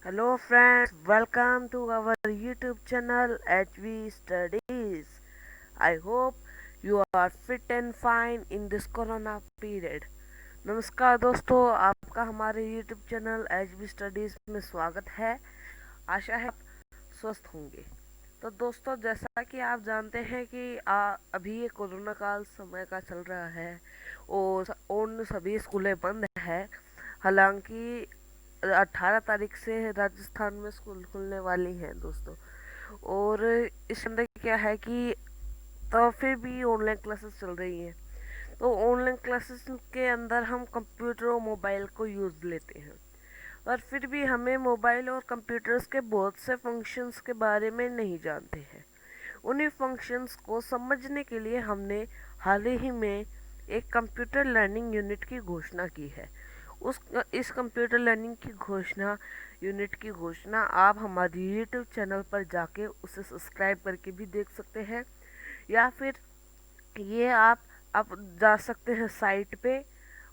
Hello friends, welcome to our YouTube channel HV Studies. I hope you are fit and fine in this corona period. नमस्कार दोस्तों, आपका हमारे YouTube channel HV Studies में स्वागत है। आशा है आप स्वस्थ होंगे। तो दोस्तों, जैसा कि आप जानते हैं कि अभी ये कोरोना काल समय का चल रहा है और उन सभी स्कूलें बंद है। हालांकि 18 तारीख से राजस्थान में स्कूल खुलने वाली हैं दोस्तों। और इस अंदर क्या है कि तो फिर भी ऑनलाइन क्लासेस चल रही हैं। तो ऑनलाइन क्लासेस के अंदर हम कंप्यूटर और मोबाइल को यूज़ लेते हैं, और फिर भी हमें मोबाइल और कंप्यूटर्स के बहुत से फंक्शंस के बारे में नहीं जानते हैं। उन्हीं फंक्शंस को समझने के लिए हमने हाल ही में एक कंप्यूटर लर्निंग यूनिट की घोषणा की है। उस इस कंप्यूटर लर्निंग की घोषणा यूनिट की घोषणा आप हमारी यूट्यूब चैनल पर जाके उसे सब्सक्राइब करके भी देख सकते हैं, या फिर ये आप जा सकते हैं साइट पे।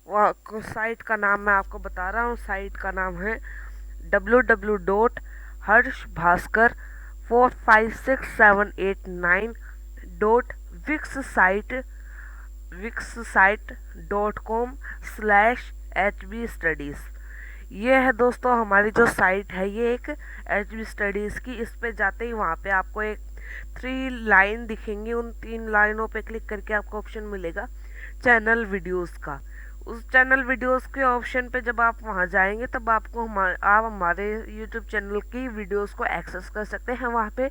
साइट का नाम मैं आपको बता रहा हूँ। साइट का नाम है www.harshbhaskar456789 wixsite.com/hbstudies। ये है दोस्तों हमारी जो साइट है, ये एक एच बी स्टडीज़ की। इस पे जाते ही वहाँ पे आपको एक 3 लाइन दिखेंगी। उन 3 लाइनों पे क्लिक करके आपको ऑप्शन मिलेगा चैनल वीडियोस का। उस चैनल वीडियोस के ऑप्शन पे जब आप वहाँ जाएंगे तब आप हमारे यूट्यूब चैनल की वीडियोस को एक्सेस कर सकते हैं वहाँ पे।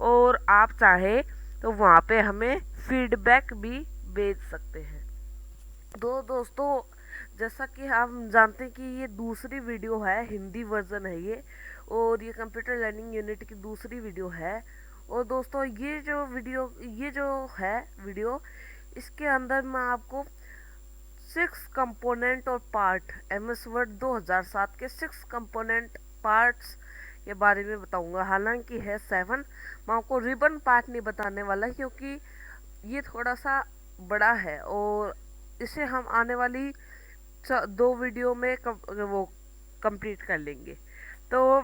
और आप चाहे तो वहाँ पे हमें फीडबैक भी भेज सकते हैं। तो दोस्तों, जैसा कि हम जानते हैं कि ये दूसरी वीडियो है, हिंदी वर्जन है ये, और ये कंप्यूटर लर्निंग यूनिट की दूसरी वीडियो है। और दोस्तों, ये जो है वीडियो, इसके अंदर मैं आपको 6 कंपोनेंट और पार्ट MS वर्ड 2007 के 6 कंपोनेंट पार्ट्स के बारे में बताऊंगा। हालांकि है 7। मैं आपको रिबन पार्ट नहीं बताने वाला क्योंकि ये थोड़ा सा बड़ा है, और इसे हम आने वाली 2 वीडियो में वो कंप्लीट कर लेंगे। तो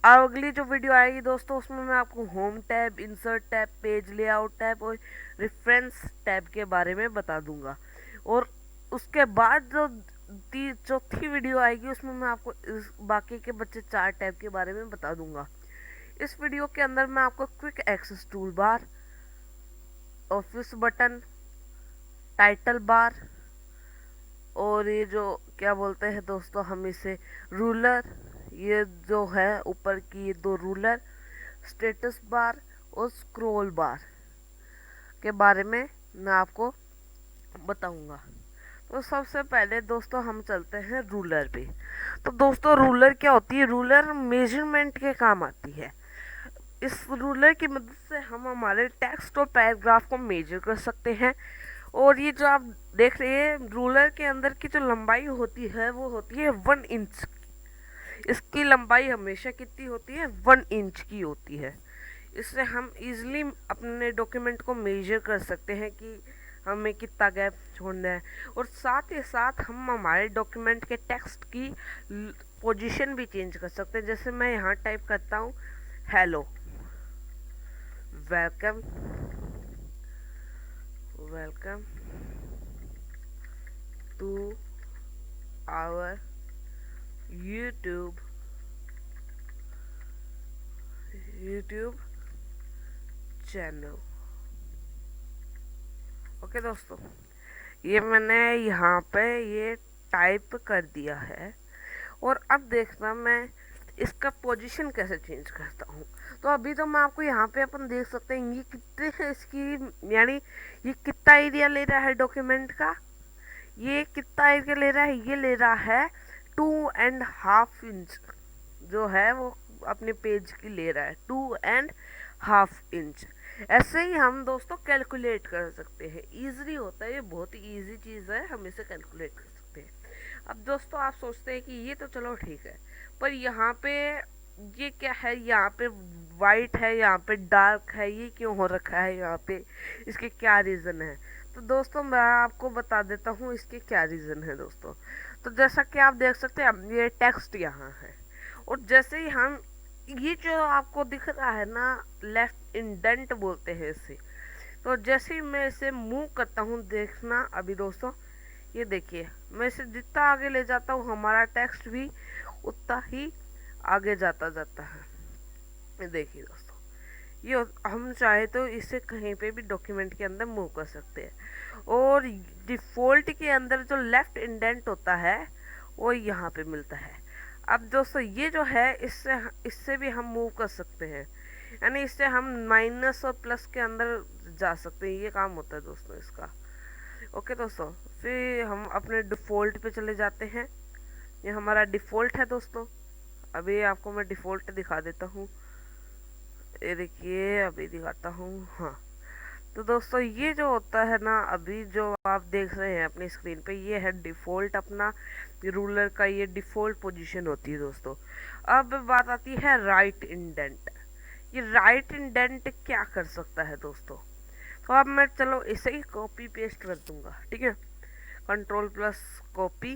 अगली जो वीडियो आएगी दोस्तों, उसमें मैं आपको home tab, insert tab, page layout tab और रेफरेंस टैब के बारे में बता दूंगा। और उसके बाद जो चौथी वीडियो आएगी, उसमें मैं आपको इस बाकी के बच्चे 4 टैब के बारे में बता दूंगा। इस वीडियो के अंदर मैं आपको quick access tool bar, office button, title bar, और ये जो क्या बोलते हैं दोस्तों हम इसे, रूलर, ये जो है ऊपर की ये 2 रूलर, स्टेटस बार और स्क्रॉल बार के बारे में मैं आपको बताऊंगा। तो सबसे पहले दोस्तों हम चलते हैं रूलर पे। तो दोस्तों, रूलर क्या होती है? रूलर मेजरमेंट के काम आती है। इस रूलर की मदद से हम हमारे टेक्स्ट और पैराग्राफ को मेजर कर सकते हैं। और ये जो आप देख रहे हैं, रूलर के अंदर की जो लंबाई होती है वो होती है 1 इंच। इसकी लंबाई हमेशा कितनी होती है? 1 इंच की होती है। इससे हम इजीली अपने डॉक्यूमेंट को मेजर कर सकते हैं कि हमें कितना गैप छोड़ना है। और साथ ही साथ हम हमारे डॉक्यूमेंट के टेक्स्ट की पोजीशन भी चेंज कर सकते हैं। जैसे मैं यहाँ टाइप करता हूँ, hello, welcome, welcome to our YouTube YouTube channel. Okay दोस्तों, ये मैंने यहाँ पे ये टाइप कर दिया है। और अब देखना मैं इसका पोजीशन कैसे चेंज करता हूँ। तो अभी तो मैं आपको यहाँ पे अपन देख सकते हैं ये कितने है इसकी, यानी ये कितना एरिया ले रहा है डॉक्यूमेंट का। ये कितना एरिया ले रहा है? ये ले रहा है 2.5 इंच, जो है वो अपने पेज की ले रहा है 2.5 इंच। ऐसे ही हम दोस्तों कैलकुलेट कर सकते हैं। इजी होता है, ये बहुत ही इजी चीज़ है, हम इसे कैलकुलेट कर सकते हैं। अब दोस्तों, आप सोचते हैं कि ये तो चलो ठीक है, पर यहाँ पे ये क्या है? यहाँ पे वाइट है, यहाँ पे डार्क है, ये क्यों हो रखा है यहाँ पे? इसके क्या रीज़न है? तो दोस्तों, मैं आपको बता देता हूँ इसके क्या रीज़न है दोस्तों। तो जैसा कि आप देख सकते हैं, ये टेक्स्ट यहाँ है और जैसे ही हम ये जो आपको दिख रहा है ना, लेफ्ट इंडेंट बोलते हैं इसे। तो जैसे ही मैं इसे मूव करता हूँ, देखना अभी दोस्तों, ये देखिए मैं इसे जितना आगे ले जाता हूँ हमारा टेक्स्ट भी उतना ही आगे जाता जाता है। ये देखिए दोस्तों, ये हम चाहे तो इसे कहीं पे भी डॉक्यूमेंट के अंदर मूव कर सकते हैं। और डिफ़ॉल्ट के अंदर जो लेफ्ट इंडेंट होता है वो यहाँ पे मिलता है। अब दोस्तों ये जो है इससे इससे भी हम मूव कर सकते हैं, यानी इससे हम माइनस और प्लस के अंदर जा सकते हैं। ये काम होता है दोस्तों इसका। ओके दोस्तों, फिर हम अपने डिफ़ॉल्ट पे चले जाते हैं। ये हमारा डिफ़ॉल्ट है दोस्तों। अभी आपको मैं डिफ़ॉल्ट दिखा देता हूँ। ये देखिए अभी दिखाता हूँ। हाँ, तो दोस्तों ये जो होता है ना, अभी जो आप देख रहे हैं अपनी स्क्रीन पे, ये है डिफ़ॉल्ट अपना रूलर का, ये डिफ़ॉल्ट पोजीशन होती है दोस्तों। अब बात आती है राइट इंडेंट। ये राइट इंडेंट क्या कर सकता है दोस्तों? तो अब मैं चलो इसे ही कॉपी पेस्ट कर दूंगा, ठीक है। कंट्रोल प्लस कॉपी,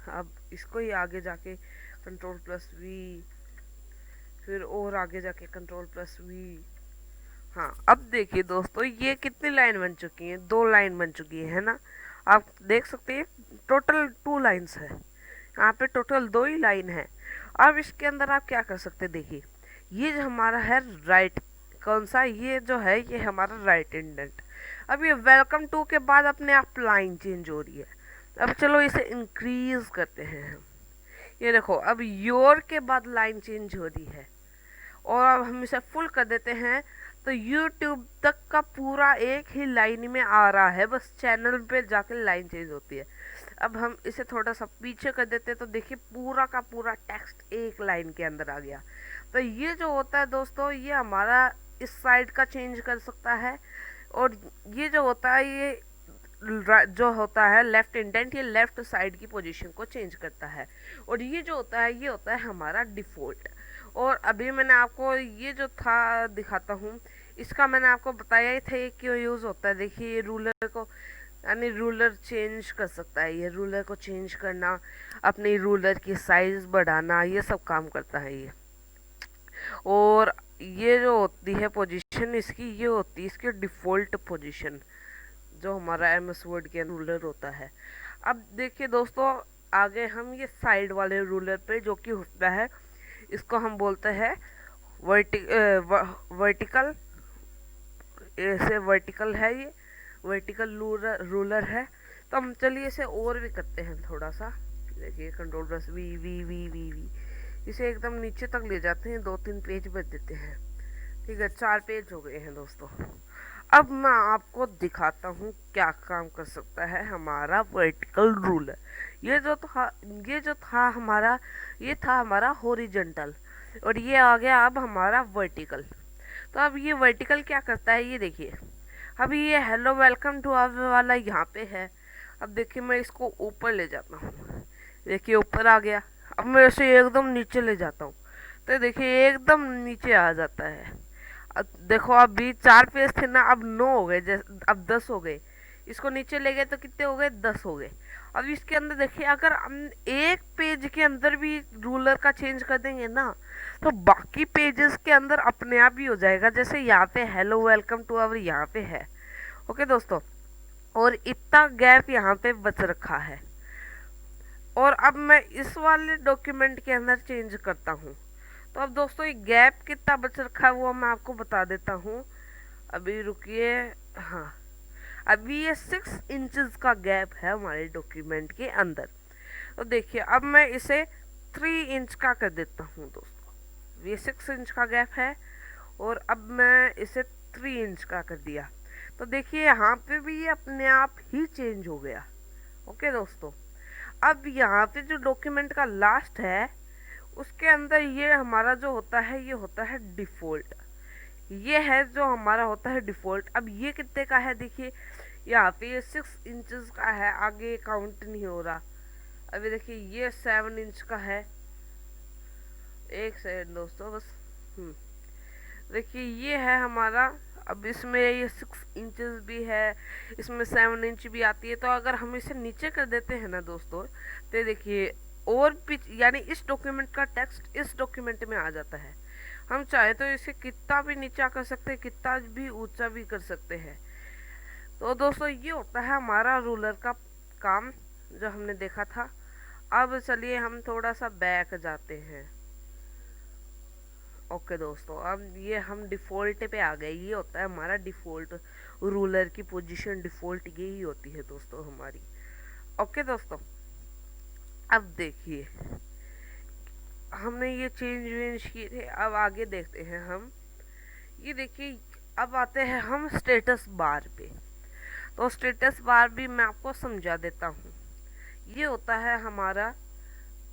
अब इसको ही आगे जाके कंट्रोल प्लस वी, फिर और आगे जाके कंट्रोल प्लस वी। हाँ, अब देखिए दोस्तों ये कितनी लाइन बन चुकी है, 2 लाइन बन चुकी है ना। आप देख सकते हैं टोटल 2 लाइन्स है, यहाँ पे टोटल 2 ही लाइन है। अब इसके अंदर आप क्या कर सकते हैं, देखिए ये जो हमारा है राइट, कौन सा, ये जो है ये हमारा राइट इंडेंट। अब ये वेलकम टू के बाद अपने आप लाइन चेंज हो रही है। अब चलो इसे इंक्रीज करते हैं हम। ये देखो अब योर के बाद लाइन चेंज हो रही है। और अब हम इसे फुल कर देते हैं तो YouTube तक का पूरा एक ही लाइन में आ रहा है, बस चैनल पे जाके लाइन चेंज होती है। अब हम इसे थोड़ा सा पीछे कर देते हैं तो देखिए पूरा का पूरा टेक्स्ट एक लाइन के अंदर आ गया। तो ये जो होता है दोस्तों, ये हमारा इस साइड का चेंज कर सकता है। और ये जो होता है, ये जो होता है लेफ्ट इंडेंट, ये लेफ्ट साइड की पोजीशन को चेंज करता है। और ये जो होता है, ये होता है हमारा डिफ़ॉल्ट। और अभी मैंने आपको ये जो था दिखाता हूँ, इसका मैंने आपको बताया ही था ये क्यों यूज़ होता है। देखिए ये रूलर को, यानी रूलर चेंज कर सकता है, ये रूलर को चेंज करना, अपनी रूलर की साइज बढ़ाना, ये सब काम करता है ये। और ये जो होती है पोजीशन इसकी, ये होती है इसकी डिफ़ॉल्ट पोजीशन, जो हमारा MS वर्ड के रूलर होता है। अब देखिए दोस्तों, आगे हम ये साइड वाले रूलर पे जो कि होता है, इसको हम बोलते हैं वर्टिकल। ऐसे वर्टिकल है, ये वर्टिकल रूलर है। तो हम चलिए इसे और भी करते हैं थोड़ा सा। देखिए control plus V V V V V, इसे एकदम नीचे तक ले जाते हैं, 2-3 पेज बच देते हैं। ठीक है, 4 पेज हो गए हैं दोस्तों। अब मैं आपको दिखाता हूँ क्या काम कर सकता है हमारा वर्टिकल रूलर। ये जो था हमारा, ये था हमारा हॉरिजॉन्टल, और ये आ गया अब हमारा वर्टिकल। तो अब ये वर्टिकल क्या करता है, ये देखिए अभी ये हेलो वेलकम टू आवर वाला यहाँ पे है। अब देखिए मैं इसको ऊपर ले जाता हूँ, देखिए ऊपर आ गया। अब मैं इसे एकदम नीचे ले जाता हूँ तो देखिए एकदम नीचे आ जाता है। अब देखो अभी 4 पेज थे ना, अब 9 हो गए, अब 10 हो गए। इसको नीचे ले गए तो कितने हो गए, 10 हो गए। अब इसके अंदर देखिए अगर हम एक पेज के अंदर भी रूलर का चेंज कर देंगे ना, तो बाकी पेजेस के अंदर अपने आप ही हो जाएगा। जैसे यहाँ पे हेलो वेलकम टू आवर यहाँ पे है, ओके दोस्तों, और इतना गैप यहाँ पे बच रखा है। और अब मैं इस वाले डॉक्यूमेंट के अंदर चेंज करता हूँ, तो अब दोस्तों ये गैप कितना बच रखा है वो मैं आपको बता देता हूँ। अभी रुकिए, हाँ अभी ये 6 इंचेस का गैप है हमारे डॉक्यूमेंट के अंदर। तो देखिए अब मैं इसे 3 इंच का कर देता हूँ दोस्तों। ये 6 इंच का गैप है और अब मैं इसे 3 इंच का कर दिया। तो देखिए यहाँ पे भी ये अपने आप ही चेंज हो गया। ओके दोस्तों, अब यहाँ पे जो डॉक्यूमेंट का लास्ट है उसके अंदर ये हमारा जो होता है, ये होता है डिफ़ॉल्ट। ये है जो हमारा होता है डिफ़ॉल्ट। अब ये कितने का है, देखिए यहाँ पे ये 6 इंचेस का है, आगे काउंट नहीं हो रहा। अभी देखिए ये 7 इंच का है। एक सेकंड दोस्तों बस, देखिए ये है हमारा। अब इसमें ये 6 इंचेस भी है, इसमें 7 इंच भी आती है। तो अगर हम इसे नीचे कर देते हैं ना दोस्तों, तो देखिए और यानी इस डॉक्यूमेंट का टेक्स्ट इस डॉक्यूमेंट में आ जाता है। हम चाहे तो इसे कितना भी नीचा कर सकते हैं, कितना भी ऊंचा भी कर सकते हैं। तो दोस्तों ये होता है हमारा रूलर का काम जो हमने देखा था। अब चलिए हम थोड़ा सा बैक जाते हैं। ओके दोस्तों, अब ये हम डिफ़ॉल्ट पे आ गए। ये होता है हमारा डिफ़ॉल्ट रूलर की पोजीशन, डिफ़ॉल्ट यही होती है दोस्तों हमारी। ओके दोस्तों, अब देखिए हमने ये चेंज वेंज किए थे। अब आगे देखते हैं हम। ये देखिए अब आते हैं हम स्टेटस बार पे। तो स्टेटस बार भी मैं आपको समझा देता हूँ। ये होता है हमारा,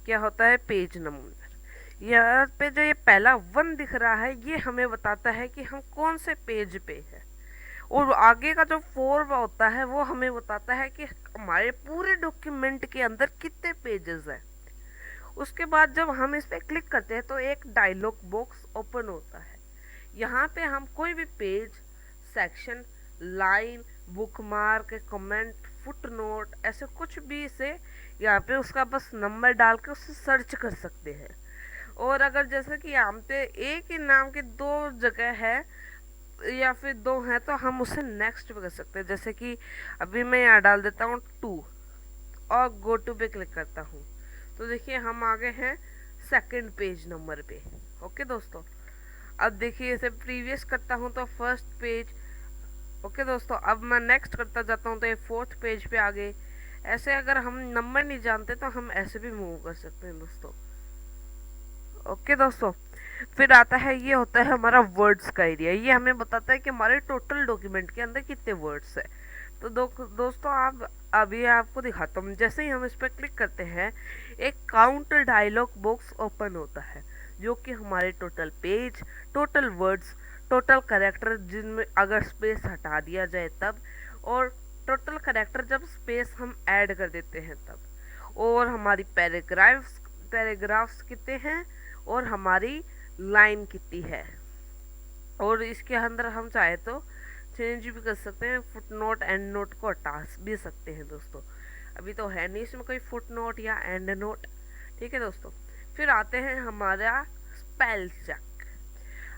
क्या होता है, पेज नंबर। यहाँ पे जो ये पहला 1 दिख रहा है ये हमें बताता है कि हम कौन से पेज पे है। और आगे का जो 4 होता है वो हमें बताता है कि हमारे पूरे डॉक्यूमेंट के अंदर कितने पेजेस हैं। उसके बाद जब हम इस पे क्लिक करते हैं तो एक डायलॉग बॉक्स ओपन होता है। यहाँ पे हम कोई भी page, section, line, bookmark, comment, footnote, ऐसे कुछ भी से यहाँ पे उसका बस नंबर डाल के उससे सर्च कर सकते हैं। और अगर जैसे कि यहाँ पे एक ही नाम के 2 जगह है या फिर 2 हैं तो हम उसे नेक्स्ट पे कर सकते हैं। जैसे कि अभी मैं यहाँ डाल देता हूँ 2 और गो टू पे क्लिक करता हूँ तो देखिए हम आ गए हैं सेकंड पेज नंबर पे। ओके दोस्तों, अब देखिए इसे प्रीवियस करता हूँ तो फर्स्ट पेज। ओके दोस्तों, अब मैं नेक्स्ट करता जाता हूँ तो ये 4th पेज पे आ गए। ऐसे अगर हम नंबर नहीं जानते तो हम ऐसे भी मूव कर सकते हैं दोस्तों। ओके दोस्तों, फिर आता है, ये होता है हमारा वर्ड्स का एरिया। ये हमें बताता है कि हमारे टोटल डॉक्यूमेंट के अंदर कितने वर्ड्स है। तो दोस्तों आप अभी आपको दिखाता हूँ। जैसे ही हम इस पर क्लिक करते हैं एक काउंट डायलॉग बॉक्स ओपन होता है जो कि हमारे total page, total words, total character जिनमें अगर स्पेस हटा दिया जाए तब, और टोटल कैरेक्टर जब स्पेस हम ऐड कर देते हैं तब, और हमारी पैराग्राफ्स कितने हैं और हमारी लाइन कितनी है। और इसके अंदर हम चाहे तो चेंज भी कर सकते हैं, फुट नोट एंड नोट को हटा भी सकते हैं दोस्तों। अभी तो है नहीं इसमें कोई फुट नोट या एंड नोट। ठीक है दोस्तों, फिर आते हैं हमारा स्पेल चेक।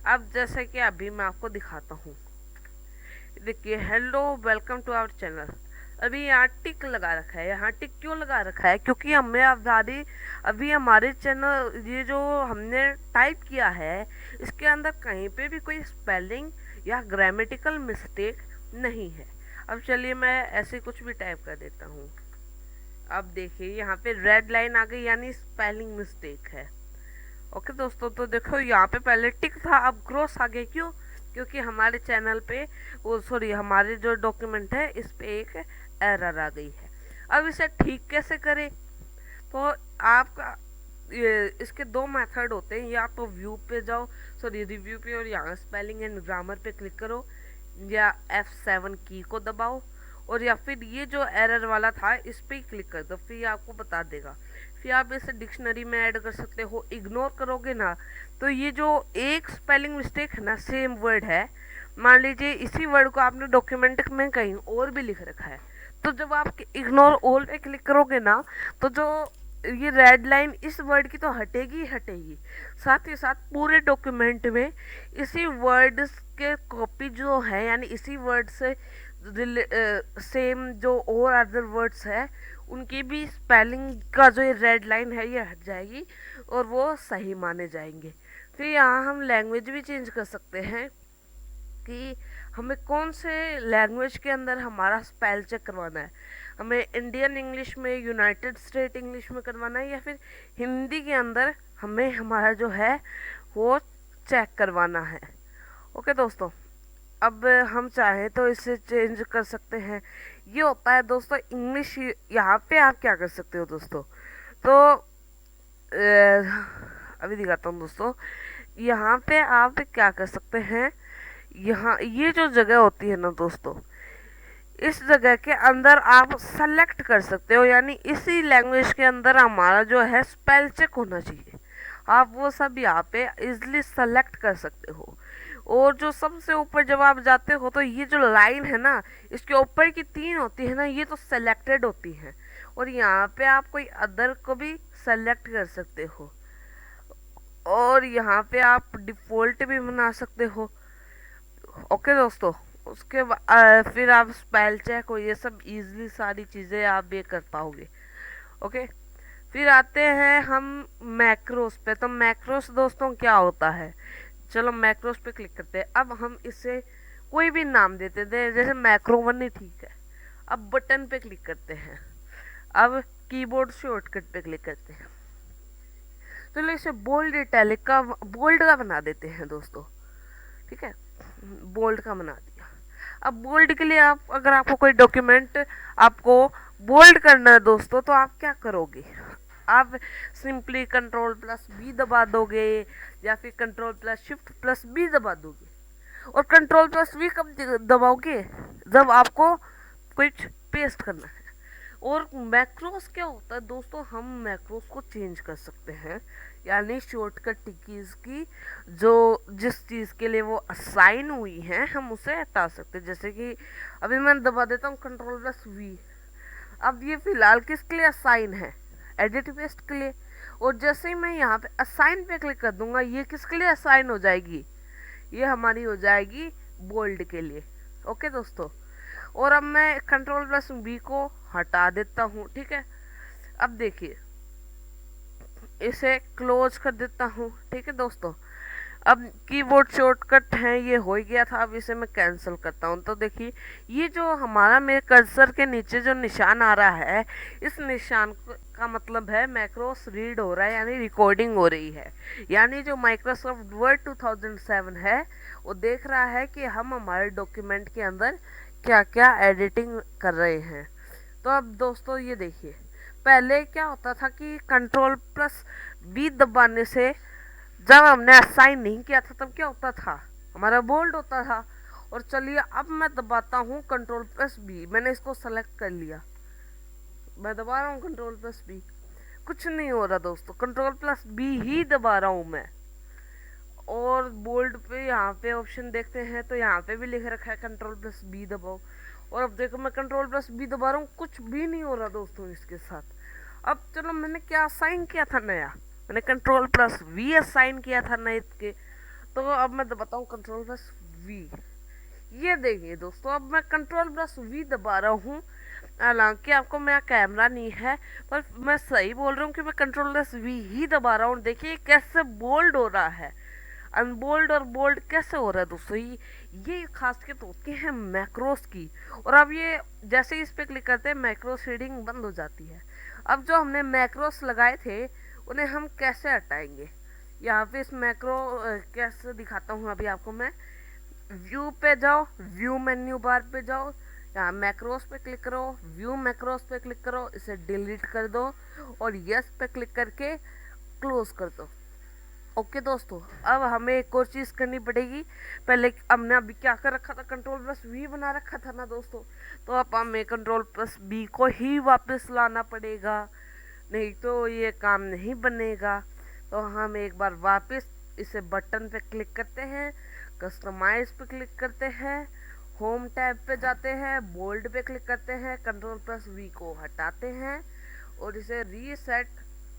अब जैसे कि अभी मैं आपको दिखाता हूँ, देखिए hello welcome to our channel. अभी यहाँ टिक लगा रखा है। यहाँ टिक क्यों लगा रखा है? क्योंकि हमें अभी हमारे चैनल ये जो हमने टाइप किया है इसके अंदर कहीं पे भी कोई स्पेलिंग या ग्रामेटिकल मिस्टेक नहीं है। अब चलिए मैं ऐसे कुछ भी टाइप कर देता हूँ। अब देखिए यहाँ पे रेड लाइन आ गई यानी स्पेलिंग मिस्टेक है। ओके दोस्तों, तो देखो यहाँ पे पहले टिक था अब क्रॉस आ गया। क्यों? क्योंकि हमारे चैनल पे वो सॉरी हमारे जो डॉक्यूमेंट है इस पे एक एरर आ गई है। अब इसे ठीक कैसे करें? तो आपका इसके 2 मेथड होते हैं। या तो व्यू पे जाओ, सॉरी रिव्यू पे, और यहाँ स्पेलिंग एंड ग्रामर पे क्लिक करो या F7 की को दबाओ, और या फिर ये जो एरर वाला था इस पे क्लिक कर दो, फिर ये आपको बता देगा। फिर आप इसे डिक्शनरी में ऐड कर सकते हो। इग्नोर करोगे ना तो ये जो एक स्पेलिंग मिस्टेक है ना, सेम वर्ड है, मान लीजिए इसी वर्ड को आपने डॉक्यूमेंट में कहीं और भी लिख रखा है, तो जब आप इग्नोर ऑल पे क्लिक करोगे ना तो जो ये रेड लाइन इस वर्ड की तो हटेगी हटेगी, साथ ही साथ पूरे डॉक्यूमेंट में इसी वर्ड के कॉपी जो है यानी इसी वर्ड से सेम जो और अदर वर्ड्स है उनकी भी स्पेलिंग का जो ये रेड लाइन है ये हट जाएगी और वो सही माने जाएंगे। फिर यहाँ हम लैंग्वेज भी चेंज कर सकते हैं कि हमें कौन से लैंग्वेज के अंदर हमारा स्पेल चेक करवाना है। हमें इंडियन इंग्लिश में, यूनाइटेड स्टेट इंग्लिश में करवाना है, या फिर हिंदी के अंदर हमें हमारा जो है वो चेक करवाना है। ओके दोस्तों, अब हम चाहें तो इसे चेंज कर सकते हैं। ये होता है दोस्तों इंग्लिश। यहाँ पे आप क्या कर सकते हो दोस्तों, तो अभी दिखाता हूँ दोस्तों। यहाँ पे आप क्या कर सकते हैं, यहाँ ये जो जगह होती है ना दोस्तों, इस जगह के अंदर आप सेलेक्ट कर सकते हो, यानी इसी लैंग्वेज के अंदर हमारा जो है स्पेल चेक होना चाहिए। आप वो सब यहाँ पे इजिली सेलेक्ट कर सकते हो। और जो सबसे ऊपर जब आप जाते हो तो ये जो लाइन है ना, इसके ऊपर की 3 होती है ना, ये तो सेलेक्टेड होती हैं। और यहाँ पे आप कोई अदर को भी सेलेक्ट कर सकते हो, और यहाँ पे आप डिफ़ॉल्ट भी बना सकते हो। ओके दोस्तों, उसके फिर आप स्पेल चेक हो, ये सब इजीली सारी चीज़ें आप ये कर पाओगे। ओके, फिर आते हैं हम मैक्रोस पे। तो मैक्रोस दोस्तों क्या होता है, चलो मैक्रोस पे क्लिक करते हैं। अब हम इसे कोई भी नाम देते थे, जैसे मैक्रो 1 ही ठीक है। अब बटन पे क्लिक करते हैं, अब कीबोर्ड शॉर्टकट पे क्लिक करते हैं। चलो इसे बोल्ड इटैलिक का, बोल्ड का बना देते हैं दोस्तों, ठीक है, बोल्ड का बना दिया। अब बोल्ड के लिए आप, अगर आपको कोई डॉक्यूमेंट आपको बोल्ड करना है दोस्तों, तो आप क्या करोगे, आप सिंपली कंट्रोल प्लस बी दबा दोगे, या फिर control plus shift plus B दबा दोगे। और कंट्रोल प्लस वी कब दबाओगे, जब आपको कुछ पेस्ट करना है। और मैक्रोस क्या होता है दोस्तों, हम मैक्रोस को चेंज कर सकते हैं, यानी शॉर्टकट कीज की जो जिस चीज़ के लिए वो असाइन हुई है हम उसे हटा सकते हैं। जैसे कि अभी मैं दबा देता हूँ कंट्रोल प्लस वी, अब ये फिलहाल किसके लिए असाइन है, एडिट पेस्ट के लिए। और जैसे ही मैं यहाँ पे असाइन पे क्लिक कर दूंगा, ये किसके लिए असाइन हो जाएगी, ये हमारी हो जाएगी बोल्ड के लिए। ओके दोस्तों, और अब मैं कंट्रोल प्लस बी को हटा देता हूँ, ठीक है। अब देखिए इसे क्लोज कर देता हूँ, ठीक है दोस्तों। अब कीबोर्ड शॉर्टकट है ये हो ही गया था, अब इसे मैं कैंसिल करता हूँ। तो देखिए ये जो हमारा मेरे कर्सर के नीचे जो निशान आ रहा है, इस निशान का मतलब है मैक्रोस रीड हो रहा है, यानी रिकॉर्डिंग हो रही है। यानी जो माइक्रोसॉफ्ट वर्ड 2007 है वो देख रहा है कि हम हमारे डॉक्यूमेंट के अंदर क्या क्या एडिटिंग कर रहे हैं। तो अब दोस्तों ये देखिए, पहले क्या होता था कि कंट्रोल प्लस बी दबाने से जब हमने असाइन नहीं किया था तब क्या होता था, हमारा बोल्ड होता था। और चलिए अब मैं दबाता हूँ कंट्रोल प्लस बी, मैंने इसको सेलेक्ट कर लिया, मैं दबा रहा हूँ कंट्रोल प्लस बी, कुछ नहीं हो रहा दोस्तों, कंट्रोल प्लस बी ही दबा रहा हूँ मैं। और बोल्ड पे यहाँ पे ऑप्शन देखते हैं तो यहाँ पे भी लिख रखा है कंट्रोल प्लस बी दबाओ। और अब देखो मैं कंट्रोल प्लस बी दबा रहा हूँ, कुछ भी नहीं हो रहा दोस्तों इसके साथ। अब चलो मैंने क्या असाइन किया था नया, मैंने कंट्रोल प्लस वी असाइन किया था नए के। तो अब मैं दबाता हूँ कंट्रोल प्लस वी, ये देखिए दोस्तों अब मैं कंट्रोल प्लस वी दबा रहा हूँ। हालांकि आपको मेरा कैमरा नहीं है, पर मैं सही बोल रहा हूँ कि मैं कंट्रोल प्लस वी ही दबा रहा हूँ। देखिए कैसे बोल्ड हो रहा है, अनबोल्ड और बोल्ड कैसे हो रहा है दोस्तों, ये खासियत होती है मैक्रोस की। और अब ये जैसे ही इस पे क्लिक करते हैं मैक्रोस रीडिंग बंद हो जाती है। अब जो हमने मैक्रोस लगाए थे उन्हें हम कैसे हटाएंगे, यहाँ पे इस मैक्रो कैसे दिखाता हूँ अभी आपको मैं। व्यू पे जाओ, व्यू मेन्यू बार पे जाओ, यहाँ मैक्रोस पे क्लिक करो, व्यू मैक्रोस पे क्लिक करो, इसे डिलीट कर दो और यस पे क्लिक करके क्लोज कर दो। ओके दोस्तों, अब हमें एक और चीज़ करनी पड़ेगी। पहले हमने अभी क्या कर रखा था, कंट्रोल प्लस वी बना रखा था ना दोस्तों, तो अब हमें कंट्रोल प्लस बी को ही वापस लाना पड़ेगा, नहीं तो ये काम नहीं बनेगा। तो हम एक बार वापस इसे बटन पे क्लिक करते हैं, कस्टमाइज पे क्लिक करते हैं, होम टैब पे जाते हैं, बोल्ड पे क्लिक करते हैं, कंट्रोल प्लस वी को हटाते हैं और इसे रीसेट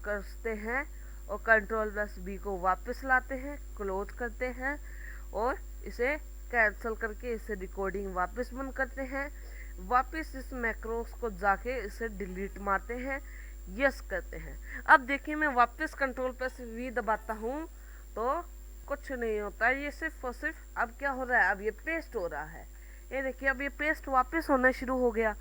करते हैं और कंट्रोल प्लस बी को वापस लाते हैं, क्लोज करते हैं और इसे कैंसिल करके इसे रिकॉर्डिंग वापस बंद करते हैं। वापस इस मैक्रोस को जाके इसे डिलीट मारते हैं, यस करते हैं। अब देखिए मैं वापस कंट्रोल प्लस वी दबाता हूँ तो कुछ नहीं होता है, ये सिर्फ और सिर्फ अब क्या हो रहा है, अब ये पेस्ट हो रहा है। ये देखिए अब ये पेस्ट वापस होना शुरू हो गया।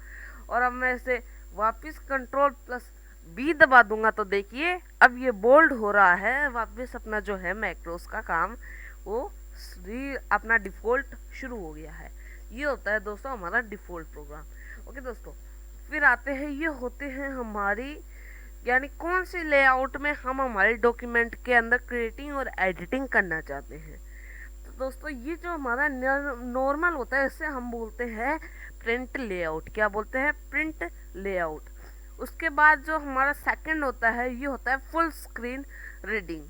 और अब मैं इसे वापस कंट्रोल प्लस बी दबा दूंगा तो देखिए अब ये बोल्ड हो रहा है, वापस अपना जो है मैक्रोस का काम वो अपना डिफ़ॉल्ट शुरू हो गया है। ये होता है दोस्तों हमारा डिफ़ॉल्ट प्रोग्राम। ओके दोस्तों, फिर आते हैं, ये होते हैं हमारी, यानी कौन सी लेआउट में हम हमारे डॉक्यूमेंट के अंदर क्रिएटिंग और एडिटिंग करना चाहते हैं। तो दोस्तों ये जो हमारा नॉर्मल होता है इसे हम बोलते हैं प्रिंट लेआउट। क्या बोलते हैं, प्रिंट लेआउट। उसके बाद जो हमारा सेकंड होता है ये होता है फुल स्क्रीन रीडिंग।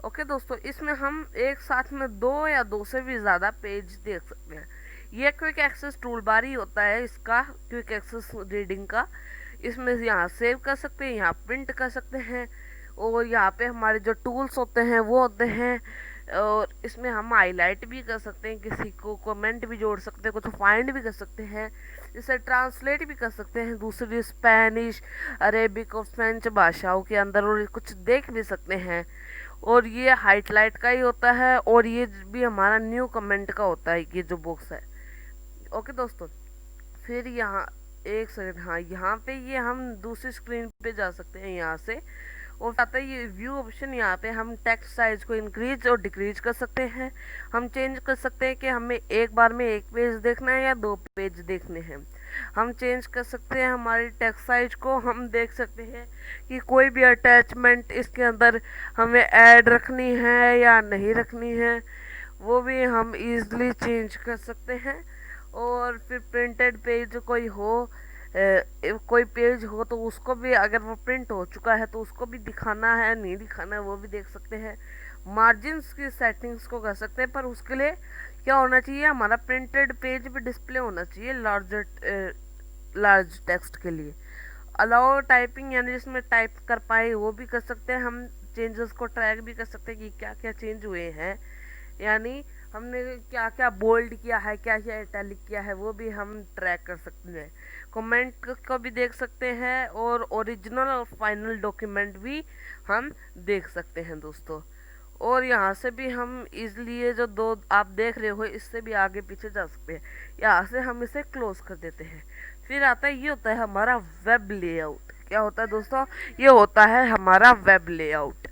ओके दोस्तों, इसमें हम एक साथ में दो या दो से भी ज़्यादा पेज देख सकते हैं। ये क्विक एक्सेस टूल बार ही होता है इसका, क्विक एक्सेस रीडिंग का। इसमें यहाँ सेव कर सकते हैं, यहाँ प्रिंट कर सकते हैं, और यहाँ पे हमारे जो टूल्स होते हैं वो होते हैं। और इसमें हम हाईलाइट भी कर सकते हैं, किसी को कमेंट भी जोड़ सकते हैं, कुछ फाइंड भी कर सकते हैं, इसे ट्रांसलेट भी कर सकते हैं दूसरी स्पेनिश, अरेबिक और फ्रेंच भाषाओं के अंदर, और कुछ देख भी सकते हैं। और ये हाईलाइट का ही होता है, और ये भी हमारा न्यू कमेंट का होता है, ये जो बॉक्स है। ओके दोस्तों, फिर यहाँ एक सेकंड, हाँ यहाँ पे ये हम दूसरी स्क्रीन पे जा सकते हैं यहाँ से। और आता है ये व्यू ऑप्शन, यहाँ पे हम टेक्स्ट साइज को इंक्रीज और डिक्रीज कर सकते हैं। हम चेंज कर सकते हैं कि हमें एक बार में एक पेज देखना है या 2 पेज देखने हैं। हम चेंज कर सकते हैं हमारी टेक्स्ट साइज को। हम देख सकते हैं कि कोई भी अटैचमेंट इसके अंदर हमें ऐड रखनी है या नहीं रखनी है, वो भी हम इजीली चेंज कर सकते हैं। और फिर प्रिंटेड पेज कोई हो, कोई पेज हो तो उसको भी, अगर वो प्रिंट हो चुका है तो उसको भी दिखाना है नहीं दिखाना है वो भी देख सकते हैं। मार्जिन्स की सेटिंग्स को कर सकते हैं, पर उसके लिए क्या होना चाहिए, हमारा प्रिंटेड पेज भी डिस्प्ले होना चाहिए लार्ज टेक्स्ट के लिए। अलाउ टाइपिंग, यानी जिसमें टाइप कर पाए वो भी कर सकते हैं। हम चेंजेस को ट्रैक भी कर सकते हैं कि क्या क्या चेंज हुए हैं, यानी हमने क्या क्या बोल्ड किया है, क्या क्या इटैलिक किया है, वो भी हम ट्रैक कर सकते हैं। कमेंट को भी देख सकते हैं, और ओरिजिनल और फाइनल डॉक्यूमेंट भी हम देख सकते हैं दोस्तों। और यहाँ से भी हम इजली ये जो दो आप देख रहे हो इससे भी आगे पीछे जा सकते हैं। यहाँ से हम इसे क्लोज कर देते हैं। फिर आता है, ये होता है हमारा वेब लेआउट। क्या होता है दोस्तों, ये होता है हमारा वेब लेआउट।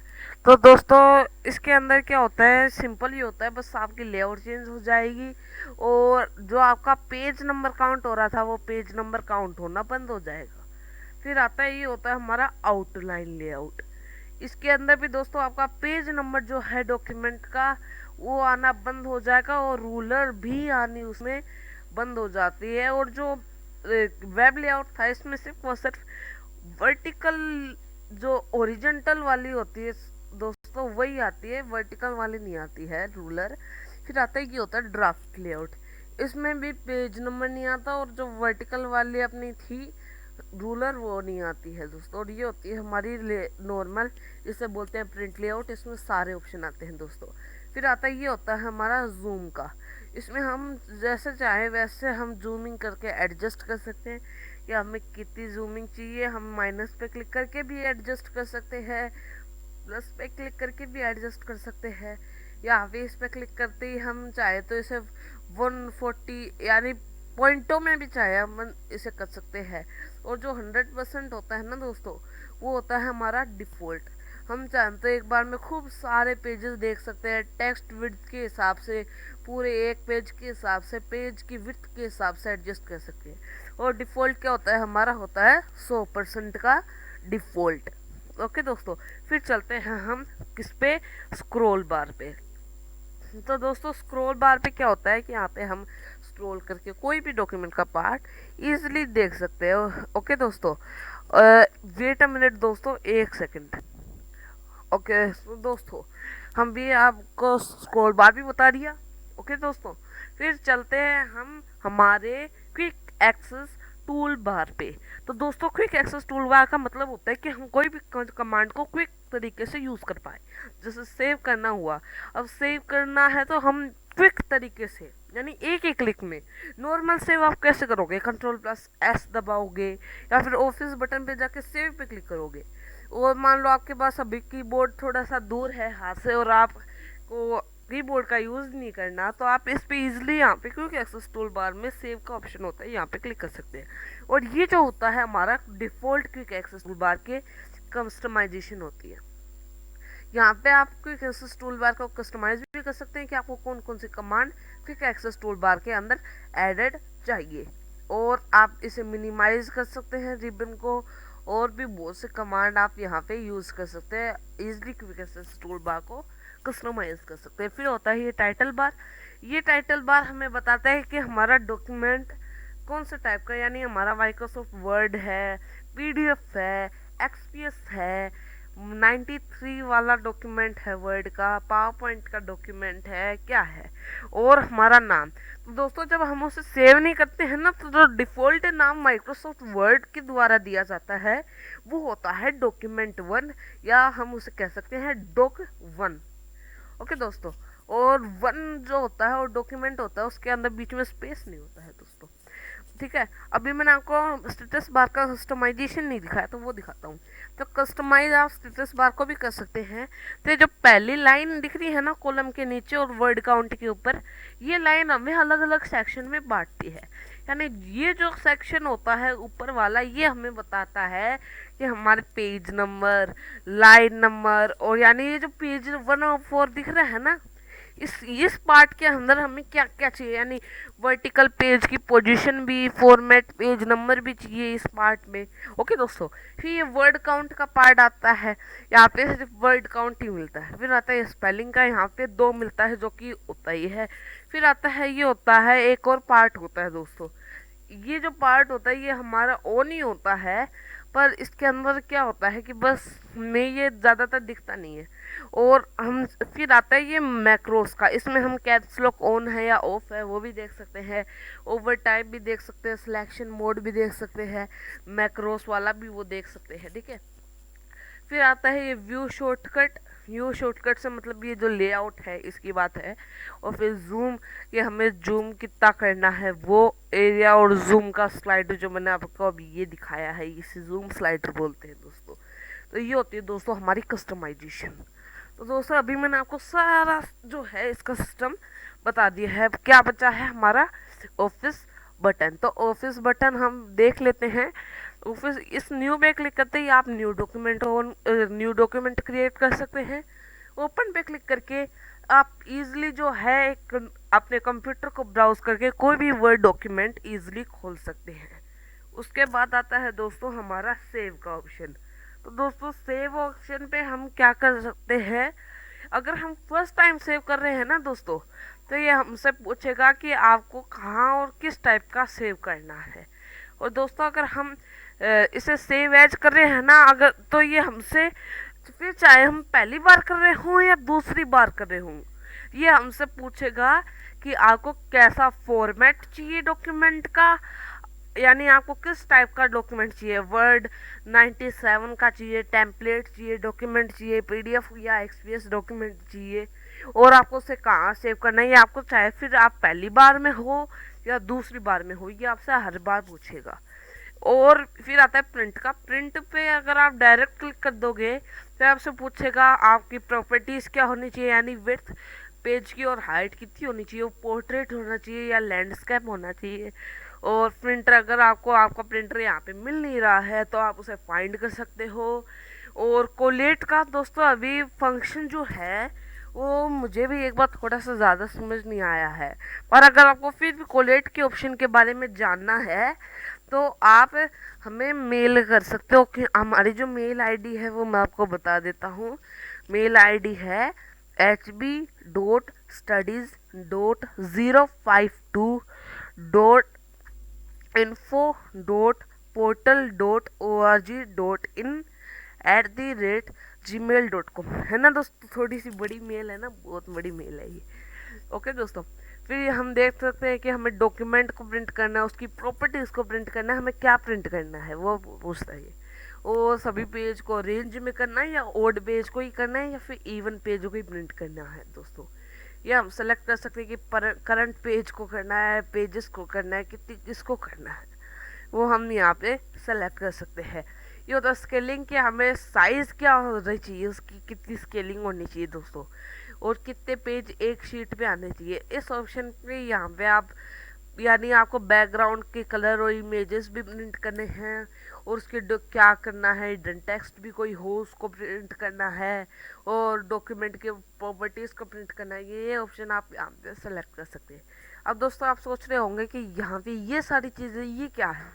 तो दोस्तों इसके अंदर क्या होता है, सिंपल ही होता है, बस आपकी लेआउट चेंज हो जाएगी, और जो आपका पेज नंबर काउंट हो रहा था वो पेज नंबर काउंट होना बंद हो जाएगा। फिर आता है, ये होता है हमारा आउटलाइन लेआउट। इसके अंदर भी दोस्तों आपका पेज नंबर जो है डॉक्यूमेंट का वो आना बंद हो जाएगा, और रूलर भी आनी उसमें बंद हो जाती है। और जो वेब लेआउट था इसमें सिर्फ और सिर्फ वर्टिकल, जो ओरिजेंटल वाली होती है दोस्तों वही आती है, वर्टिकल वाली नहीं आती है रूलर। फिर आता है, ये होता है ड्राफ्ट लेआउट। इसमें भी पेज नंबर नहीं आता, और जो वर्टिकल वाली अपनी थी रूलर वो नहीं आती है दोस्तों। और ये होती है हमारी नॉर्मल, इसे बोलते हैं प्रिंट लेआउट। इसमें सारे ऑप्शन आते हैं दोस्तों। फिर आता है, ये होता है हमारा जूम का। इसमें हम जैसे चाहे वैसे हम जूमिंग करके एडजस्ट कर सकते हैं, या हमें कितनी जूमिंग चाहिए हम माइनस पे क्लिक करके भी एडजस्ट कर सकते हैं, प्लस पे क्लिक करके भी एडजस्ट कर सकते हैं, या फिर इस पे क्लिक करते ही हम चाहे तो इसे 140 यानी पॉइंटों में भी चाहे हम इसे कर सकते हैं। और जो 100% होता है ना दोस्तों, वो होता है हमारा डिफ़ॉल्ट। हम चाहें तो एक बार में खूब सारे पेजेस देख सकते हैं, टेक्स्ट विड्थ के हिसाब से, पूरे एक पेज के हिसाब से, पेज की विड्थ के हिसाब से एडजस्ट कर सकते हैं। और डिफ़ॉल्ट क्या होता है, हमारा होता है 100% का डिफ़ॉल्ट। ओके दोस्तों, फिर चलते हैं हम किस पे, स्क्रॉल बार पे। तो दोस्तों स्क्रॉल बार पे क्या होता है कि यहाँ पे हम स्क्रॉल करके कोई भी डॉक्यूमेंट का पार्ट इजीली देख सकते हैं। ओके दोस्तों, वेट अ मिनट दोस्तों, 1 सेकंड। ओके तो दोस्तों, हम भी आपको स्क्रॉल बार भी बता दिया। ओके दोस्तों, फिर चलते हैं हम हमारे क्विक एक्सेस टूल बार पे। तो दोस्तों क्विक एक्सेस टूल बार का मतलब होता है कि हम कोई भी कमांड को क्विक तरीके से यूज़ कर पाए। जैसे सेव करना हुआ, अब सेव करना है तो हम क्विक तरीके से, यानी एक ही क्लिक में। नॉर्मल सेव आप कैसे करोगे, Ctrl+S दबाओगे, या फिर ऑफिस बटन पे जाके सेव पे क्लिक करोगे। और मान लो आपके पास अभी कीबोर्ड थोड़ा सा दूर है हाथ से, और आपको कीबोर्ड का यूज़ नहीं करना, तो आप इस पे इजीली यहाँ पे क्विक एक्सेस टूल बार में सेव का ऑप्शन होता है, यहाँ पे क्लिक कर सकते हैं। और ये जो होता है हमारा default quick access tool bar के कस्टमाइजेशन होती है। यहाँ पे आप क्विक एक्सेस टूल बार को कस्टमाइज भी कर सकते हैं कि आपको कौन कौन सी command quick access tool bar के अंदर एडेड चाहिए। और आप इसे मिनिमाइज कर सकते हैं रिबन को, और भी बहुत से कमांड आप यहाँ पे यूज़ कर सकते हैं, easily quick access tool bar को कस्टमाइज कर सकते हैं। फिर होता है ये टाइटल बार। ये टाइटल बार हमें बताता है कि हमारा डॉक्यूमेंट कौन से टाइप का, यानी हमारा माइक्रोसॉफ्ट वर्ड है, पीडीएफ है, एक्सपीएस है, 93 वाला डॉक्यूमेंट है, वर्ड का, पावर पॉइंट का डॉक्यूमेंट है, क्या है, और हमारा नाम। तो दोस्तों जब हम उसे सेव नहीं करते हैं ना, तो जो डिफ़ॉल्ट नाम माइक्रोसॉफ्ट वर्ड के द्वारा दिया जाता है वो होता है डॉक्यूमेंट वन, या हम उसे कह सकते हैं डॉक वन। ओके दोस्तों, और वन जो होता है और डॉक्यूमेंट होता है उसके अंदर बीच में स्पेस नहीं होता है दोस्तों। ठीक है, अभी मैंने आपको स्टेटस बार का कस्टमाइजेशन नहीं दिखाया तो वो दिखाता हूँ। तो कस्टमाइज आप स्टेटस बार को भी कर सकते हैं। तो ये जो पहली लाइन दिख रही है ना कॉलम के नीचे और वर्ड काउंट के ऊपर, ये लाइन हमें अलग अलग सेक्शन में बांटती है। यानी ये जो सेक्शन होता है ऊपर वाला, ये हमें बताता है कि हमारे पेज नंबर, लाइन नंबर, और यानी ये जो पेज 104 दिख रहा है ना, इस पार्ट के अंदर हमें क्या क्या चाहिए, यानी वर्टिकल पेज की पोजीशन भी, फॉर्मेट, पेज नंबर भी चाहिए इस पार्ट में। ओके दोस्तों, फिर ये वर्ड काउंट का पार्ट आता है, यहाँ पे सिर्फ वर्ड काउंट ही मिलता है। फिर आता है स्पेलिंग का, यहाँ पे 2 मिलता है जो कि होता ही है। फिर आता है ये होता है एक और पार्ट होता है दोस्तों, ये जो पार्ट होता है ये हमारा ऑन ही होता है, पर इसके अंदर क्या होता है कि बस हमें ये ज़्यादातर दिखता नहीं है। और हम फिर आता है ये मैक्रोस का, इसमें हम कैप्स लॉक ऑन है या ऑफ है वो भी देख सकते हैं, ओवर टाइप भी देख सकते हैं, सिलेक्शन मोड भी देख सकते हैं, मैक्रोस वाला भी वो देख सकते हैं। ठीक है, फिर आता है ये व्यू शॉर्टकट। व्यू शॉर्टकट से मतलब ये जो लेआउट है इसकी बात है। और फिर जूम, ये हमें जूम कितना करना है वो एरिया और जूम का स्लाइडर जो मैंने आपको अभी ये दिखाया है, इसे जूम स्लाइडर बोलते हैं दोस्तों। तो ये होती है दोस्तों हमारी कस्टमाइजेशन। तो दोस्तों अभी मैंने आपको सारा जो है इसका सिस्टम बता दिया है। क्या बचा है हमारा ऑफिस बटन। तो ऑफिस बटन हम देख लेते हैं। ऑफिस, इस न्यू पे क्लिक करते ही आप न्यू डॉक्यूमेंट क्रिएट कर सकते हैं। ओपन पे क्लिक करके आप इजीली जो है अपने कंप्यूटर को ब्राउज करके कोई भी वर्ड डॉक्यूमेंट इजीली खोल सकते हैं। उसके बाद आता है दोस्तों हमारा सेव का ऑप्शन। तो दोस्तों सेव ऑप्शन पे हम क्या कर सकते हैं, अगर हम फर्स्ट टाइम सेव कर रहे हैं ना दोस्तों, तो ये हमसे पूछेगा कि आपको कहाँ और किस टाइप का सेव करना है। और दोस्तों अगर हम इसे सेव एज कर रहे हैं ना, अगर तो ये हमसे फिर चाहे हम पहली बार कर रहे हों या दूसरी बार कर रहे हों, ये हमसे पूछेगा कि आपको कैसा फॉर्मेट चाहिए डॉक्यूमेंट का, यानी आपको किस टाइप का डॉक्यूमेंट चाहिए, वर्ड 97 का चाहिए, टेम्पलेट चाहिए, डॉक्यूमेंट चाहिए, पीडीएफ या एक्सपीएस डॉक्यूमेंट चाहिए, और आपको उसे कहाँ सेव करना है। ये आपको चाहे फिर आप पहली बार में हो या दूसरी बार में हो, ये आपसे हर बार पूछेगा। और फिर आता है प्रिंट का। प्रिंट पे अगर आप डायरेक्ट क्लिक कर दोगे तो आपसे पूछेगा आपकी प्रॉपर्टीज़ क्या होनी चाहिए, यानी विड्थ पेज की और हाइट कितनी होनी चाहिए, वो पोर्ट्रेट होना चाहिए या लैंडस्केप होना चाहिए। और प्रिंटर, अगर आपको आपका प्रिंटर यहाँ पे मिल नहीं रहा है तो आप उसे फाइंड कर सकते हो। और कोलेट का दोस्तों अभी फंक्शन जो है वो मुझे भी एक बार थोड़ा सा ज़्यादा समझ नहीं आया है, पर अगर आपको फिर भी कोलेट के ऑप्शन के बारे में जानना है तो आप हमें मेल कर सकते हो। कि हमारी जो मेल आईडी है वो मैं आपको बता देता हूँ। मेल आईडी है hb.studies.052.portal.org.in@gmail.com, है ना दोस्तों। थोड़ी सी बड़ी मेल है ना, बहुत बड़ी मेल है ये। ओके दोस्तों, फिर हम देख सकते हैं कि हमें डॉक्यूमेंट को प्रिंट करना है, उसकी प्रॉपर्टीज को प्रिंट करना है, हमें क्या प्रिंट करना है वो पूछता है ये। और सभी पेज को रेंज में करना है या ओड पेज को ही करना है या फिर इवन पेज को ही प्रिंट करना है दोस्तों। ये हम सेलेक्ट कर सकते हैं कि करंट पेज को करना है, पेजेस को करना है, किसको करना है, वो हम यहाँ पे सेलेक्ट कर सकते हैं। ये होता है स्केलिंग, कि हमें साइज क्या होनी चाहिए, उसकी कितनी स्केलिंग होनी चाहिए दोस्तों, और कितने पेज एक शीट पे आने चाहिए। इस ऑप्शन पे यहाँ पे आप, यानी आपको बैकग्राउंड के कलर और इमेजेस भी प्रिंट करने हैं, और उसके क्या करना है, हिडन टेक्स्ट भी कोई हो उसको प्रिंट करना है, और डॉक्यूमेंट के प्रॉपर्टीज़ को प्रिंट करना है। ये ऑप्शन आप यहाँ पे सेलेक्ट कर सकते हैं। अब दोस्तों आप सोच रहे होंगे कि यहाँ पे ये सारी चीज़ें ये क्या है।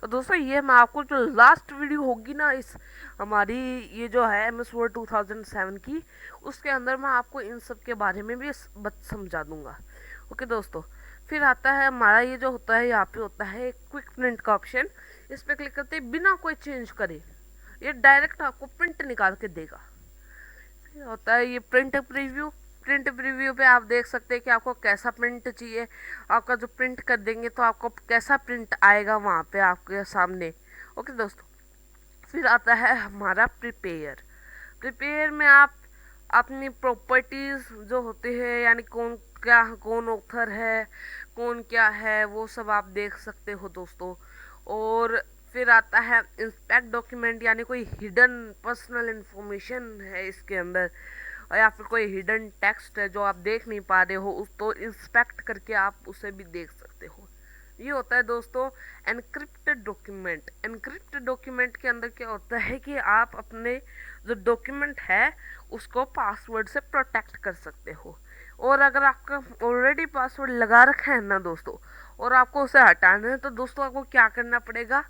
तो दोस्तों ये मैं आपको जो लास्ट वीडियो होगी ना इस हमारी ये जो है MS Word 2007 की, उसके अंदर मैं आपको इन सब के बारे में भी समझा दूंगा। ओके दोस्तों, फिर आता है हमारा ये जो होता है, यहाँ पे होता है क्विक प्रिंट का ऑप्शन। इस पर क्लिक करते ही बिना कोई चेंज करे ये डायरेक्ट आपको प्रिंट निकाल के देगा। फिर होता है ये प्रिंट प्रीव्यू। प्रिंट प्रीव्यू पे आप देख सकते हैं कि आपको कैसा प्रिंट चाहिए। आपका जो प्रिंट कर देंगे तो आपको कैसा प्रिंट आएगा वहाँ पे आपके सामने। ओके दोस्तों, फिर आता है हमारा प्रिपेयर। प्रिपेयर में आप अपनी प्रॉपर्टीज जो होते हैं, यानी कौन क्या, कौन ऑथर है, कौन क्या है, वो सब आप देख सकते हो दोस्तों। और फिर आता है इंस्पेक्ट डॉक्यूमेंट, यानी कोई हिडन पर्सनल इंफॉर्मेशन है इसके अंदर, और या फिर कोई हिडन टेक्स्ट है जो आप देख नहीं पा रहे हो, उस तो इंस्पेक्ट करके आप उसे भी देख सकते हो। ये होता है दोस्तों एनक्रिप्टेड डॉक्यूमेंट। एनक्रिप्टेड डॉक्यूमेंट के अंदर क्या होता है कि आप अपने जो डॉक्यूमेंट है उसको पासवर्ड से प्रोटेक्ट कर सकते हो। और अगर आपका ऑलरेडी पासवर्ड लगा रखा है ना दोस्तों, और आपको उसे हटाना है, तो दोस्तों आपको क्या करना पड़ेगा,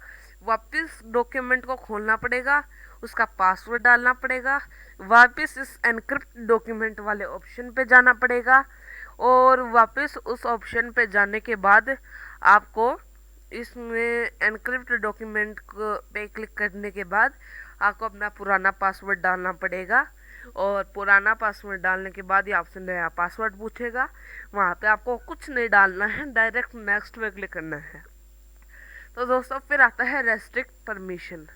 वापस डॉक्यूमेंट को खोलना पड़ेगा, उसका पासवर्ड डालना पड़ेगा, वापस इस एनक्रिप्ट डॉक्यूमेंट वाले ऑप्शन पे जाना पड़ेगा, और वापस उस ऑप्शन पे जाने के बाद आपको इसमें एनक्रिप्ट डॉक्यूमेंट को पे क्लिक करने के बाद आपको अपना पुराना पासवर्ड डालना पड़ेगा। और पुराना पासवर्ड डालने के बाद ये आपसे नया पासवर्ड पूछेगा। वहाँ पे आपको कुछ नहीं डालना है, डायरेक्ट नेक्स्ट पे क्लिक करना है। तो दोस्तों फिर आता है रेस्ट्रिक्ट परमिशन।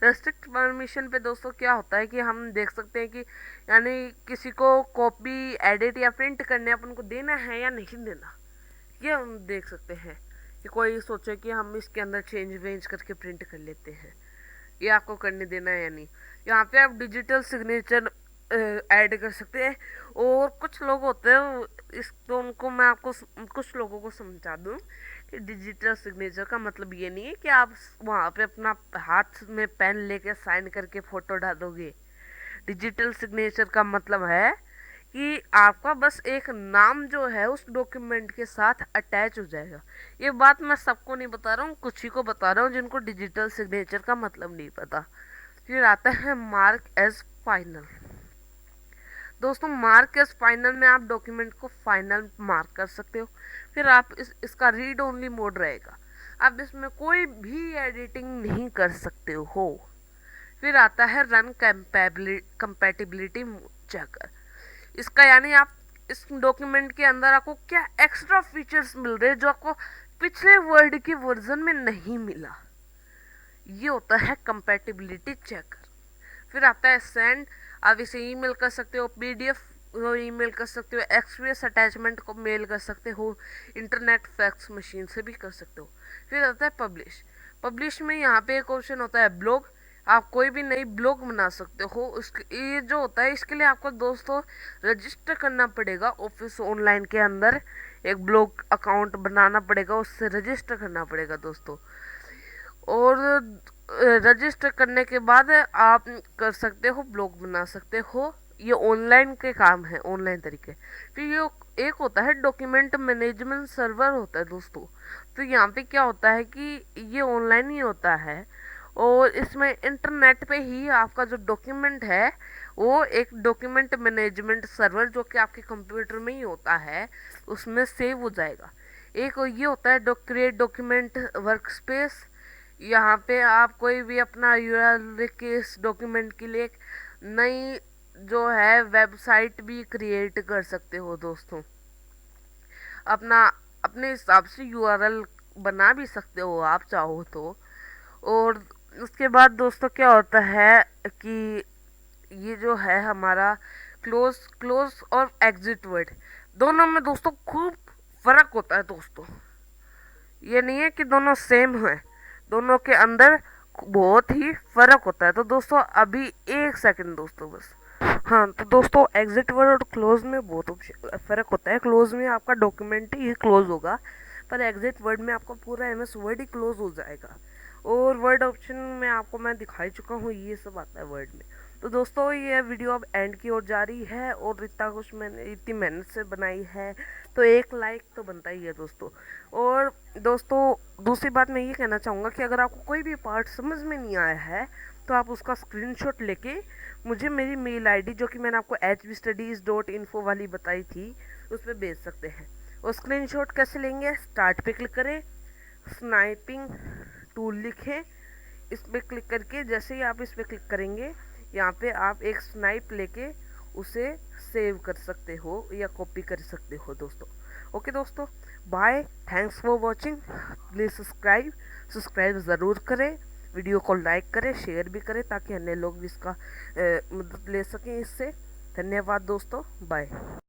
रेस्ट्रिक्ट परमिशन पे दोस्तों क्या होता है कि हम देख सकते हैं कि यानी किसी को कॉपी, एडिट या प्रिंट करने अपन को देना है या नहीं देना, ये हम देख सकते हैं। कि कोई सोचे कि हम इसके अंदर चेंज वेंज करके प्रिंट कर लेते हैं, ये आपको करने देना है या नहीं। यहाँ पे आप डिजिटल सिग्नेचर ऐड कर सकते हैं। और कुछ लोग होते हैं इस, तो उनको मैं आपको कुछ लोगों को समझा दूँ कि डिजिटल सिग्नेचर का मतलब ये नहीं है कि आप वहाँ पे अपना हाथ में पेन लेके साइन करके फोटो डालोगे। डिजिटल सिग्नेचर का मतलब है कि आपका बस एक नाम जो है उस डॉक्यूमेंट के साथ अटैच हो जाएगा। ये बात मैं सबको नहीं बता रहा हूँ, कुछ ही को बता रहा हूँ जिनको डिजिटल सिग्नेचर का मतलब नहीं पता। फिर आता है मार्क एज फाइनल। दोस्तों मार्क एज फाइनल में आप डॉक्यूमेंट को फाइनल मार्क कर सकते हो। फिर आप इसका रीड ओनली मोड रहेगा, आप इसमें कोई भी एडिटिंग नहीं कर सकते हो। फिर आता है रन कंपैटिबिलिटी चेकर। इसका यानी आप इस डॉक्यूमेंट के अंदर आपको क्या एक्स्ट्रा फीचर्स मिल रहे हैं जो आपको पिछले वर्ड के वर्जन में नहीं मिला, ये होता है कंपैटिबिलिटी चेकर। फिर आता है सेंड। आप इसे ईमेल कर सकते हो, पीडीएफ ईमेल कर सकते हो, एक्सपीएस अटैचमेंट को मेल कर सकते हो, इंटरनेट फैक्स मशीन से भी कर सकते हो। फिर आता है पब्लिश। पब्लिश में यहाँ पे एक ऑप्शन होता है ब्लॉग। आप कोई भी नई ब्लॉग बना सकते हो। उसके ये जो होता है इसके लिए आपको दोस्तों रजिस्टर करना पड़ेगा ऑफिस ऑनलाइन के अंदर, एक ब्लॉग अकाउंट बनाना पड़ेगा, उससे रजिस्टर करना पड़ेगा दोस्तों। और रजिस्टर करने के बाद आप कर सकते हो, ब्लॉग बना सकते हो। ये ऑनलाइन के काम है, ऑनलाइन तरीके। फिर ये एक होता है डॉक्यूमेंट मैनेजमेंट सर्वर होता है दोस्तों। तो यहाँ पे क्या होता है कि ये ऑनलाइन ही होता है, और इसमें इंटरनेट पे ही आपका जो डॉक्यूमेंट है वो एक डॉक्यूमेंट मैनेजमेंट सर्वर जो कि आपके कंप्यूटर में ही होता है उसमें सेव हो जाएगा। एक ये होता है क्रिएट डॉक्यूमेंट वर्क स्पेस। यहाँ पे आप कोई भी अपना यूआरएल के इस डॉक्यूमेंट के लिए एक नई जो है वेबसाइट भी क्रिएट कर सकते हो दोस्तों। अपना अपने हिसाब से यूआरएल बना भी सकते हो आप चाहो तो। और उसके बाद दोस्तों क्या होता है कि ये जो है हमारा क्लोज क्लोज और एग्जिट वर्ड, दोनों में दोस्तों खूब फर्क होता है दोस्तों। ये नहीं है कि दोनों सेम हैं, दोनों के अंदर बहुत ही फर्क होता है। तो दोस्तों अभी एक सेकंड दोस्तों बस। हाँ तो दोस्तों एग्जिट वर्ड और क्लोज में बहुत फर्क होता है। क्लोज में आपका डॉक्यूमेंट ही क्लोज होगा, पर एग्जिट वर्ड में आपका पूरा एमएस वर्ड ही क्लोज हो जाएगा। और वर्ड ऑप्शन में आपको मैं दिखाई चुका हूँ, ये सब आता है वर्ड में। तो दोस्तों ये वीडियो अब एंड की ओर जा रही है, और इतना कुछ मैंने इतनी मेहनत से बनाई है तो एक लाइक तो बनता ही है दोस्तों। और दोस्तों दूसरी बात मैं ये कहना चाहूँगा कि अगर आपको कोई भी पार्ट समझ में नहीं आया है तो आप उसका स्क्रीनशॉट लेके मुझे मेरी मेल आईडी जो कि मैंने आपको hbstudies.info वाली बताई थी उस पर भेज सकते हैं। और स्क्रीनशॉट कैसे लेंगे, स्टार्ट पे क्लिक करें, स्नाइपिंग टूल लिखें, इस पर क्लिक करके जैसे ही आप इस पर क्लिक करेंगे, यहाँ पे आप एक स्नाइप लेके उसे सेव कर सकते हो या कॉपी कर सकते हो दोस्तों। ओके दोस्तों, bye, thanks for watching. Please subscribe ज़रूर करें, वीडियो को लाइक करें, शेयर भी करें ताकि अन्य लोग भी इसका मदद ले सकें इससे। धन्यवाद दोस्तों, बाय।